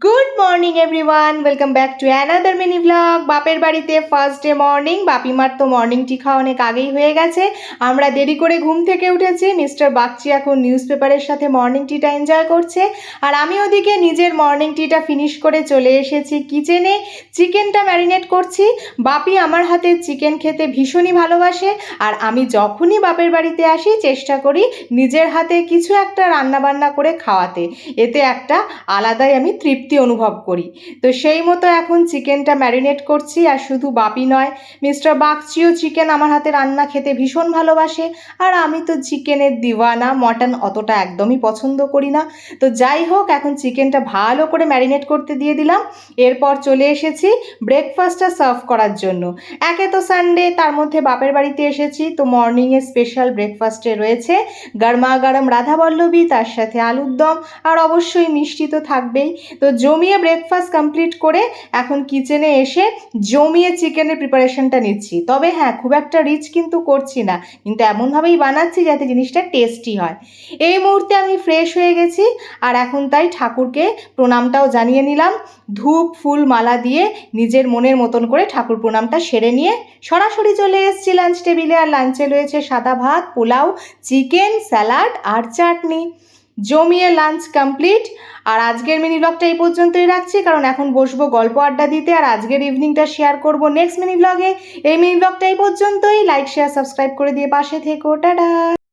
Good morning everyone, welcome back to another mini vlog. বাপের বাড়িতে first day morning. বাপিমার তো morning টি খাওয়া অনেক আগেই হয়ে গেছে। আমরা দেরি করে ঘুম থেকে উঠেছি। মিস্টার বাগচি এখন নিউজ পেপারের সাথে মর্নিং টিটা এনজয় করছে, আর আমি ওদিকে নিজের মর্নিং টিটা ফিনিশ করে চলে এসেছি কিচেনে। চিকেনটা ম্যারিনেট করছি। বাপি আমার হাতে চিকেন খেতে ভীষণই ভালোবাসে, আর আমি যখনই বাপের বাড়িতে আসি চেষ্টা করি নিজের হাতে কিছু একটা রান্নাবান্না করে খাওয়াতে। এতে একটা আলাদাই আমি তৃপ্তি অনুভব করি। তো সেই মতো এখন চিকেনটা ম্যারিনেট করছি। আর শুধু বাপি নয়, মিস্টার বাগচিও চিকেন আমার হাতে রান্না খেতে ভীষণ ভালোবাসে, আর আমি তো চিকেনের দিওয়ানা। মটন অতটা একদমই পছন্দ করি না। তো যাই হোক, এখন চিকেনটা ভালো করে ম্যারিনেট করতে দিয়ে দিলাম। এরপর চলে এসেছি ব্রেকফাস্টটা সার্ভ করার জন্য। একে তো সানডে, তার মধ্যে বাপের বাড়িতে এসেছি, তো মর্নিংয়ে স্পেশাল ব্রেকফাস্টে রয়েছে গরমা গরম রাধাবল্লভী, তার সাথে আলুর দম, আর অবশ্যই মিষ্টি তো থাকবেই। তো জমিয়ে ব্রেকফাস্ট কমপ্লিট করে এখন কিচেনে এসে জমিয়ে চিকেনের প্রিপারেশনটা নিচ্ছি। তবে হ্যাঁ, খুব একটা রিচ কিন্তু করছি না, কিন্তু এমনভাবেই বানাচ্ছি যাতে জিনিসটা টেস্টি হয়। এই মুহূর্তে আমি ফ্রেশ হয়ে গেছি, আর এখন তাই ঠাকুরকে প্রণামটাও জানিয়ে নিলাম। ধূপ ফুল মালা দিয়ে নিজের মনের মতন করে ঠাকুর প্রণামটা সেরে নিয়ে সরাসরি চলে এসেছি লাঞ্চ টেবিলে। আর লাঞ্চে রয়েছে সাদা ভাত, পোলাও, চিকেন, স্যালাড আর চাটনি। জমিয়ে লাঞ্চ কমপ্লিট। আর আজকের মিনি ব্লগটা এই পর্যন্তই রাখছি, কারণ এখন বসবো গল্প আড্ডা দিতে, আর আজকের ইভিনিংটা শেয়ার করব নেক্সট মিনি ব্লগে। এই মিনি ব্লগটা এই পর্যন্তই। লাইক শেয়ার সাবস্ক্রাইব করে দিয়ে পাশে থেকো। টাটা।